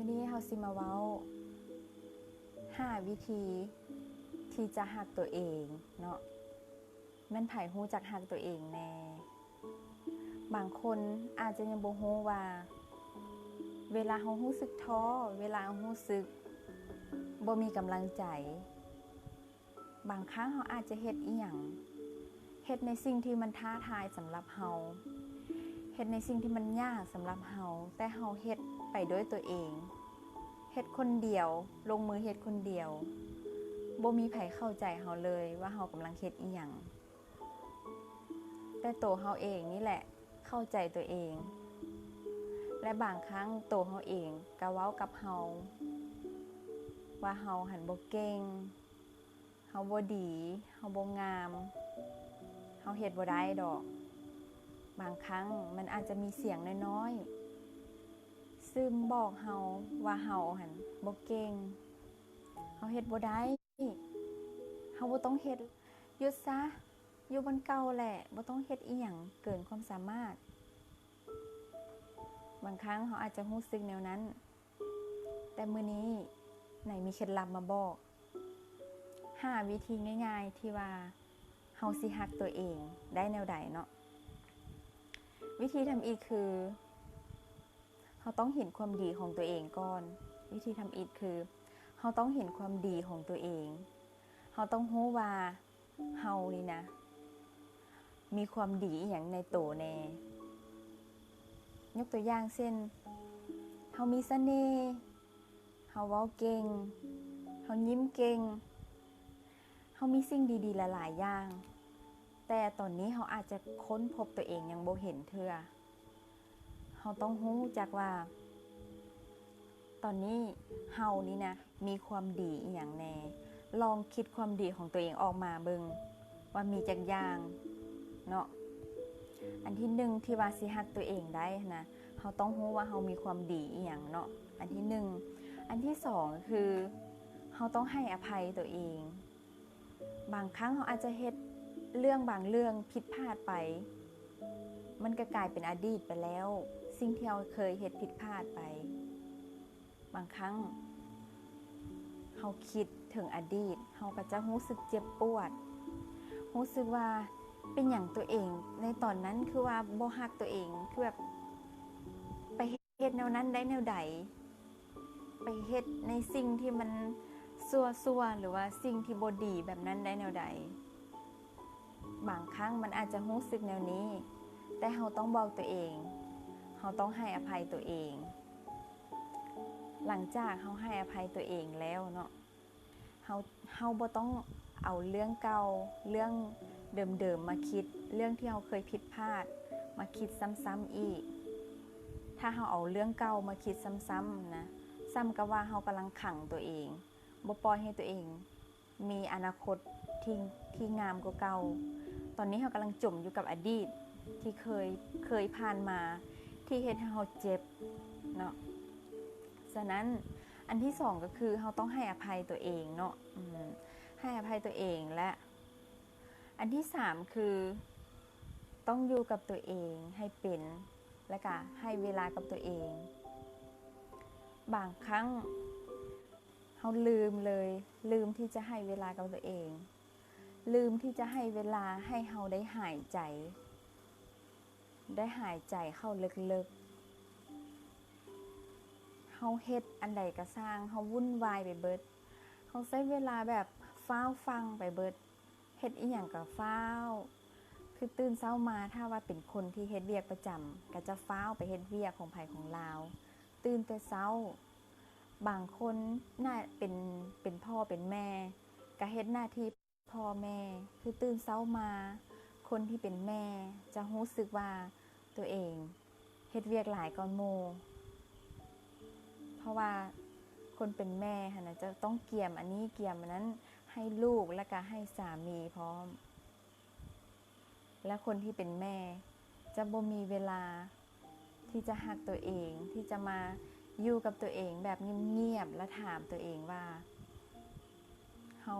อนี้เฮาสิมาเว้า5วิธีที่จะฮักตัวเองเนาะแม่นไผฮู้จักฮักตัวเองแน่บางคนอาจจะยังบ่ฮู้ว่าเวลาเฮารู้สึกท้อเวลาเฮารู้สึกบ่มีกำลังใจบางครั้งเฮาอาจจะเฮ็ดอีหยังเฮ็ดในสิ่งที่มันท้าทายสำหรับเฮาเฮ็ดในสิ่งที่มันยากสำหรับเฮาแต่เฮาเฮ็ดไปด้วยตัวเองเฮ็ดคนเดียวลงมือเฮ็ดคนเดียวบ่มีไผเข้าใจเฮาเลยว่าเฮากำลังเฮ็ดอีหยังแต่ตัวเฮาเองนี่แหละเข้าใจตัวเองและบางครั้งตัวเฮาเองก็เว้ากับเฮาว่าเฮาหันบ่เก่งเฮาบ่ดีเฮาบ่งามเฮาเฮ็ดบ่ได้ดอกบางครั้งมันอาจจะมีเสียงน้อยๆซึมบอกเฮาว่าเฮาหันบ่เก่งเฮาเฮ็ดบ่ได้เฮาบ่ต้องเฮ็ดหยุดซะอยู่บนเก่าแหละบ่ต้องเฮ็ดอีหยังเกินความสามารถบางครั้งเฮาอาจจะรู้สึกแนวนั้นแต่มื้อนี้ไหนมีเคล็ดลับมาบอก5วิธีง่ายๆที่ว่าเฮาสิฮักตัวเองได้แนวใดเนาะวิธีทำอีกคือเฮาต้องเห็นความดีของตัวเองก่อนวิธีทำอีกคือเฮาต้องเห็นความดีของตัวเองเฮาต้องรู้ว่าเฮานี่นะมีความดีอีหยังในตัวแน่ยกตัวอย่างเช่นเฮามีเสน่ห์เฮาเว้าเก่งเฮายิ้มเก่งเฮามีสิ่งดีๆหลายๆอย่างแต่ตอนนี้เฮาอาจจะค้นพบตัวเองยังบ่เห็นเทื่อเฮาต้องรู้จักว่าตอนนี้เฮานี่นะมีความดีอีหยังแน่ลองคิดความดีของตัวเองออกมาเบิ่งว่ามีจักอย่างเนาะอันที่1ที่ว่าสิฮักตัวเองได้นะเฮาต้องรู้ว่าเฮามีความดีอีหยังเนาะอันที่1อันที่2คือเฮาต้องให้อภัยตัวเองบางครั้งเฮาอาจจะเฮ็ดเรื่องบางเรื่องผิดพลาดไปมันก็กลายเป็นอดีตไปแล้วสิ่งที่เราเคยเฮ็ดผิดพลาดไปบางครั้งเฮาคิดถึงอดีตเฮาก็จะรู้สึกเจ็บปวดรู้สึกว่าเป็นหยังตัวเองในตอนนั้นคือว่าบ่ฮักตัวเองคือแบบไปเฮ็ดแนวนั้นได้แนวใดไปเฮ็ดในสิ่งที่มันซั่วๆหรือว่าสิ่งที่บ่ดีแบบนั้นได้แนวใดบางครั้งมันอาจจะรู้สึกแนวนี้แต่เฮาต้องบอกตัวเองเฮาต้องให้อภัยตัวเองหลังจากเฮาให้อภัยตัวเองแล้วเนาะเฮาบ่ต้องเอาเรื่องเก่าเรื่องเดิมๆมาคิดเรื่องที่เฮาเคยผิดพลาดมาคิดซ้ำๆอีกถ้าเฮาเอาเรื่องเก่ามาคิดซ้ำๆนะซ้ำกับว่าเฮากำลังขังตัวเองบ่ปล่อยให้ตัวเองมีอนาคตที่งามกว่าเก่าตอนนี้เฮากำลังจมอยู่กับอดีตที่เคยผ่านมาที่เฮ็ดให้เฮาเจ็บเนาะฉะนั้นอันที่2ก็คือเฮาต้องให้อภัยตัวเองเนาะให้อภัยตัวเองและอันที่3คือต้องอยู่กับตัวเองให้เป็นและก็ให้เวลากับตัวเองบางครั้งเฮาลืมที่จะให้เวลากับตัวเองลืมที่จะให้เวลาให้เฮาได้หายใจเข้าลึกๆเฮาเฮ็ดอันใดก็สร้างเฮาวุ่นวายไปเบิดเฮาใช้เวลาแบบฟ้าวฟังไปเบิดเฮ็ดอีหยังก็ฟ้าวคือตื่นเช้ามาถ้าว่าเป็นคนที่เฮ็ดเวียกประจำก็จะฟ้าวไปเฮ็ดเวียกของไผของลาวตื่นแต่เช้าบางคนน่าเป็นพ่อเป็นแม่ก็เฮ็ดหน้าที่พ่อแม่คือตื่นเช้ามาคนที่เป็นแม่จะรู้สึกว่าตัวเองเฮ็ดเวียกหลายกว่าหมู่เพราะว่าคนเป็นแม่หั่นน่ะจะต้องเกี่ยมอันนี้เกี่ยมอันนั้นให้ลูกและก็ให้สามีพร้อมและคนที่เป็นแม่จะบ่มีเวลาที่จะฮักตัวเองที่จะมาอยู่กับตัวเองแบบเงียบๆและถามตัวเองว่าเฮา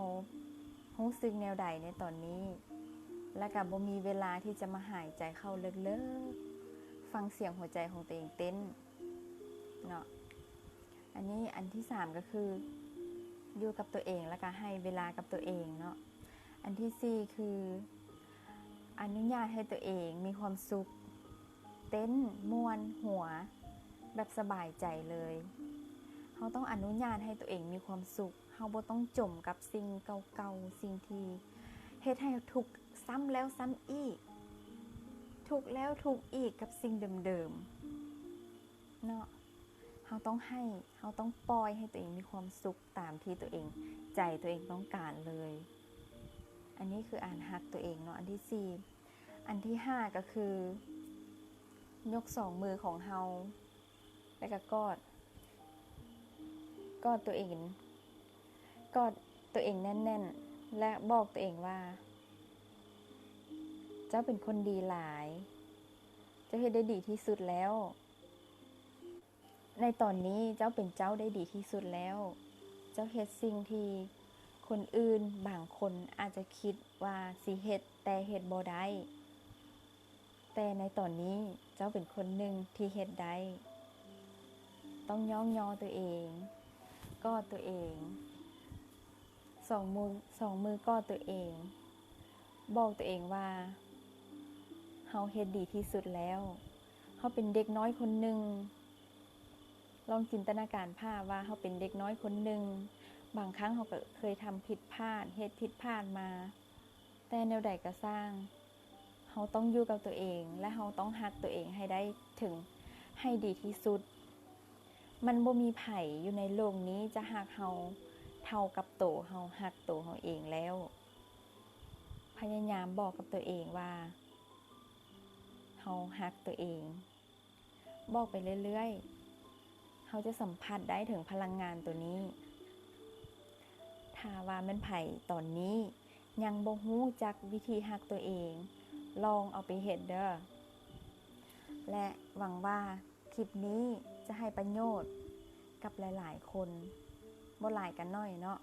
รู้สึกแนวใดในตอนนี้และก็บ่มีเวลาที่จะมาหายใจเข้าลึกๆฟังเสียงหัวใจของตัวเองเต้นเนาะ อันนี้อันที่3ก็คืออยู่กับตัวเองแล้วก็ให้เวลากับตัวเองเนาะอันที่4คืออนุญาตให้ตัวเองมีความสุขเต้นม่วนหัวแบบสบายใจเลยเราต้องอนุญาตให้ตัวเองมีความสุขเราบ่ต้องจมกับสิ่งเก่าๆสิ่งที่เฮ็ดให้ทุกข์ซ้ำแล้วซ้ำอีกทุกข์แล้วทุกข์อีกกับสิ่งเดิมๆเนาะเราต้องปล่อยให้ตัวเองมีความสุขตามที่ตัวเองใจตัวเองต้องการเลยอันนี้คืออ่านฮักตัวเองเนาะอันที่4อันที่5ก็คือยก2มือของเราแล้วก็กอดตัวเองกอดตัวเองแน่นๆและบอกตัวเองว่าเจ้าเป็นคนดีหลายเจ้าเฮ็ดได้ดีที่สุดแล้วในตอนนี้เจ้าเป็นเจ้าได้ดีที่สุดแล้วเจ้าเฮ็ดสิ่งที่คนอื่นบางคนอาจจะคิดว่าสิเฮ็ดแต่เฮ็ดบ่ได้แต่ในตอนนี้เจ้าเป็นคนหนึ่งที่เฮ็ดได้ต้องย่องยอตัวเองกอดตัวเองสองมือกอดตัวเองบอกตัวเองว่าเฮาเฮ็ดดีที่สุดแล้วเฮาเป็นเด็กน้อยคนหนึ่งลองจินตนาการภาพว่าเฮาเป็นเด็กน้อยคนหนึ่งบางครั้งเฮาก็เคยทำผิดพลาดเฮ็ดผิดพลาดมาแต่แนวใดก็สร้างเฮาต้องอยู่กับตัวเองและเฮาต้องรักตัวเองให้ได้ถึงให้ดีที่สุดมันบ่มีไผอยู่ในโลกนี้จะรักเฮาเท่ากับโตเฮารักโตเฮาเองแล้วพยายามบอกกับตัวเองว่าเฮารักตัวเองบอกไปเรื่อยๆเฮาจะสัมผัสได้ถึงพลังงานตัวนี้ถ้าว่ามันไผตอนนี้ยังบ่ฮู้จักวิธีรักตัวเองลองเอาไปเฮ็ดเด้อและหวังว่าคลิปนี้จะให้ประโยชน์กับหลายๆคนบ่หลายกันน้อยเนาะ